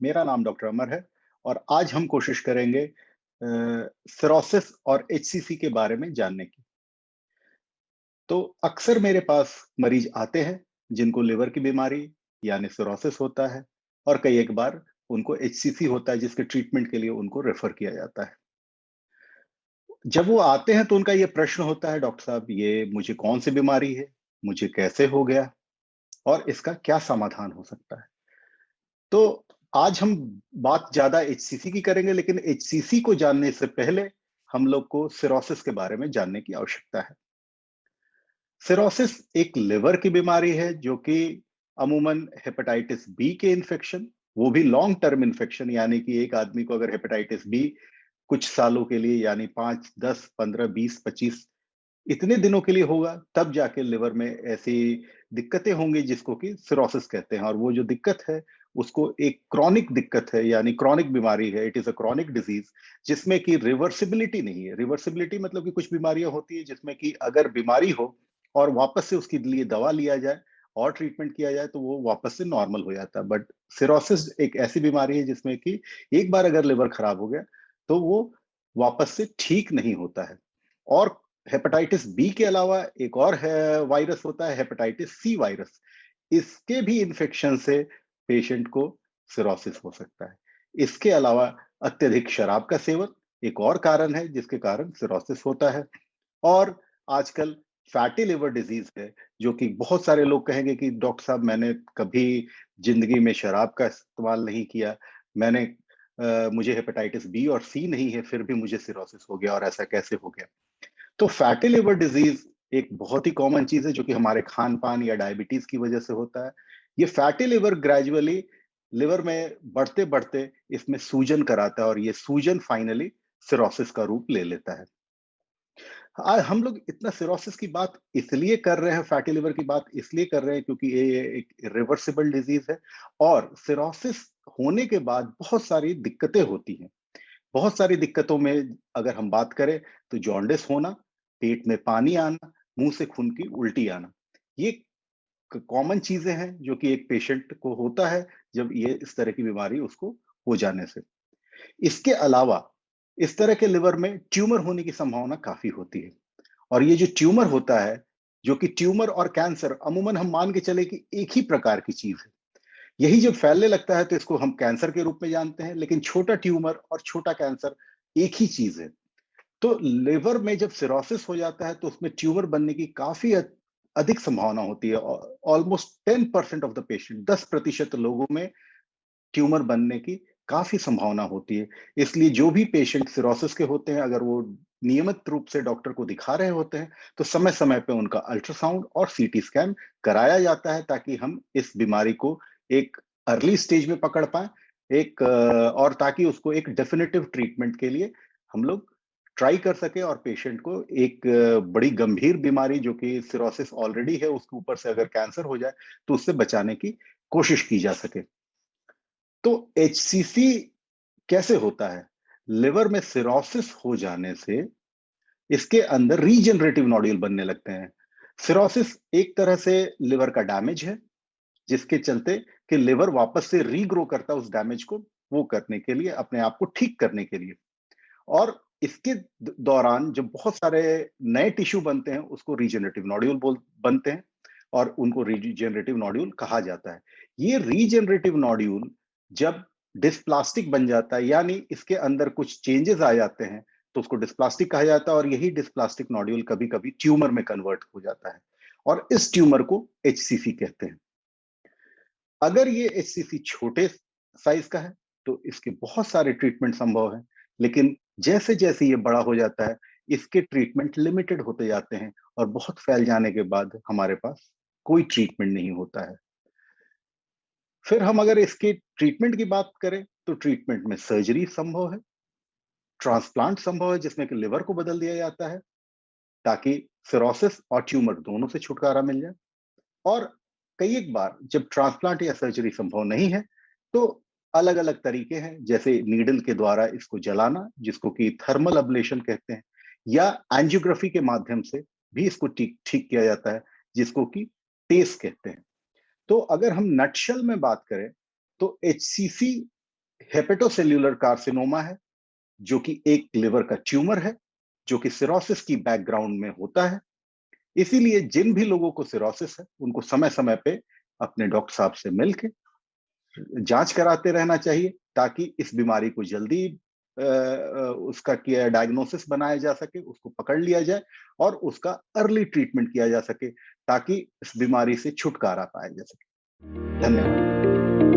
मेरा नाम डॉक्टर अमर है और आज हम कोशिश करेंगे सिरोसिस और एचसीसी के बारे में जानने की। तो अक्सर मेरे पास मरीज आते हैं जिनको लिवर की बीमारी यानी सिरोसिस होता है और कई एक बार उनको एचसीसी होता है जिसके ट्रीटमेंट के लिए उनको रेफर किया जाता है। जब वो आते हैं तो उनका ये प्रश्न होता है, डॉक्टर साहब ये मुझे कौन सी बीमारी है, मुझे कैसे हो गया और इसका क्या समाधान हो सकता है। तो आज हम बात ज्यादा एचसीसी की करेंगे, लेकिन एचसीसी को जानने से पहले हम लोग को सिरोसिस के बारे में जानने की आवश्यकता है। सिरोसिस एक लिवर की बीमारी है जो कि अमूमन हेपेटाइटिस बी के इन्फेक्शन, वो भी लॉन्ग टर्म इन्फेक्शन, यानी कि एक आदमी को अगर हेपेटाइटिस बी कुछ सालों के लिए यानी 5, 10, 15, 20, 25 इतने दिनों के लिए होगा, तब जाके लिवर में ऐसी दिक्कतें होंगी जिसको कि सिरोसिस कहते हैं। और वो जो दिक्कत है उसको एक क्रॉनिक दिक्कत है, यानी क्रॉनिक बीमारी है। It is a chronic disease जिसमें कि रिवर्सिबिलिटी नहीं है। रिवर्सिबिलिटी मतलब कि कुछ बीमारियां होती है जिसमें कि अगर बीमारी हो और वापस से उसके लिए दवा लिया जाए और ट्रीटमेंट किया जाए तो वो वापस से नॉर्मल हो जाता है। बट सिरोसिस एक ऐसी बीमारी है जिसमें कि एक बार अगर लिवर खराब हो गया तो वो वापस से ठीक नहीं होता है। और हेपेटाइटिस बी के अलावा एक और है वायरस होता है, हेपेटाइटिस सी वायरस। इसके भी इन्फेक्शन से पेशेंट को सिरोसिस हो सकता है। इसके अलावा अत्यधिक शराब का सेवन एक और कारण है जिसके कारण सिरोसिस होता है। और आजकल फैटी लिवर डिजीज है जो कि बहुत सारे लोग कहेंगे कि डॉक्टर साहब मैंने कभी जिंदगी में शराब का इस्तेमाल नहीं किया, मैंने मुझे हेपेटाइटिस बी और सी नहीं है फिर भी मुझे सिरोसिस हो गया, और ऐसा कैसे हो गया। तो फैटी लिवर डिजीज एक बहुत ही कॉमन चीज है जो कि हमारे खान पान या डायबिटीज की वजह से होता है। ये फैटी लिवर ग्रेजुअली लिवर में बढ़ते बढ़ते इसमें सूजन कराता है और ये सूजन फाइनली सिरोसिस का रूप ले लेता है। आज हम लोग इतना सिरोसिस की बात इसलिए कर रहे हैं, फैटी लिवर की बात इसलिए कर रहे हैं क्योंकि ये एक रिवर्सिबल डिजीज है। और सिरोसिस होने के बाद बहुत सारी दिक्कतें होती हैं। बहुत सारी दिक्कतों में अगर हम बात करें तो जॉन्डिस होना, पेट में पानी आना, मुंह से खून की उल्टी आना, ये कॉमन चीजें हैं जो कि एक पेशेंट को होता है जब ये इस तरह की बीमारी उसको हो जाने से। इसके अलावा इस तरह के लिवर में ट्यूमर होने की संभावना काफी होती है। और ये जो ट्यूमर होता है, जो कि ट्यूमर और कैंसर अमूमन हम मान के चले कि एक ही प्रकार की चीज है। यही जब फैलने लगता है तो इसको हम कैंसर के रूप में जानते हैं, लेकिन छोटा ट्यूमर और छोटा कैंसर एक ही चीज है। तो लिवर में जब सिरोसिस हो जाता है तो उसमें ट्यूमर बनने की काफी अधिक संभावना होती है। ऑलमोस्ट 10% ऑफ द पेशेंट, 10% लोगों में ट्यूमर बनने की काफी संभावना होती है। इसलिए जो भी पेशेंट सिरोसिस के होते हैं, अगर वो नियमित रूप से डॉक्टर को दिखा रहे होते हैं तो समय समय पे उनका अल्ट्रासाउंड और सीटी स्कैन कराया जाता है ताकि हम इस बीमारी को एक अर्ली स्टेज में पकड़ पाए, और ताकि उसको एक डेफिनेटिव ट्रीटमेंट के लिए हम लोग ट्राई कर सके और पेशेंट को एक बड़ी गंभीर बीमारी जो कि सिरोसिस ऑलरेडी है उसके ऊपर से अगर कैंसर हो जाए तो उससे बचाने की कोशिश की जा सके। तो एचसीसी कैसे होता है? लिवर में सिरोसिस हो जाने से इसके अंदर रीजनरेटिव नोड्यूल बनने लगते हैं। सिरोसिस एक तरह से लिवर का डैमेज है जिसके चलते कि लिवर वापस से रीग्रो करता है उस डैमेज को, वो करने के लिए, अपने आप को ठीक करने के लिए। और इसके दौरान जब बहुत सारे नए टिश्यू बनते हैं उसको रीजनरेटिव नोड्यूल बोल बनते हैं और उनको रीजनरेटिव नोड्यूल कहा जाता है। ये रीजनरेटिव नोड्यूल जब डिस्प्लास्टिक बन जाता है यानी इसके अंदर कुछ चेंजेस आ जाते हैं तो उसको डिस्प्लास्टिक कहा जाता है, और यही डिस्प्लास्टिक नोड्यूल कभी कभी ट्यूमर में कन्वर्ट हो जाता है और इस ट्यूमर को एचसीसी कहते हैं। अगर ये एचसीसी छोटे साइज का है तो इसके बहुत सारे ट्रीटमेंट संभव हैं, लेकिन जैसे जैसे ये बड़ा हो जाता है इसके ट्रीटमेंट लिमिटेड होते जाते हैं और बहुत फैल जाने के बाद हमारे पास कोई ट्रीटमेंट नहीं होता है। फिर हम अगर इसके ट्रीटमेंट की बात करें तो ट्रीटमेंट में सर्जरी संभव है, ट्रांसप्लांट संभव है जिसमें कि लिवर को बदल दिया जाता है ताकि सिरोसिस और ट्यूमर दोनों से छुटकारा मिल जाए। और कई एक बार जब ट्रांसप्लांट या सर्जरी संभव नहीं है तो अलग अलग तरीके हैं, जैसे नीडल के द्वारा इसको जलाना जिसको कि थर्मल अब्लेशन कहते हैं, या एंजियोग्राफी के माध्यम से भी इसको ठीक ठीक किया जाता है जिसको कि टेस कहते हैं। तो अगर हम नटशल में बात करें तो एचसीसी हेपेटोसेल्यूलर कार्सिनोमा है, जो कि एक लिवर का ट्यूमर है, जो कि सिरोसिस की बैकग्राउंड में होता है। इसीलिए जिन भी लोगों को सिरोसिस है, उनको समय-समय पे अपने डॉक्टर साहब से मिलके जाँच कराते रहना चाहिए, ताकि इस बीमारी को जल्दी उसका किया डायग्नोसिस बनाया जा सके, उसको पकड़ लिया जाए और उसका अर्ली ट्रीटमेंट किया जा सके, ताकि इस बीमारी से छुटकारा पाया जा सके। धन्यवाद।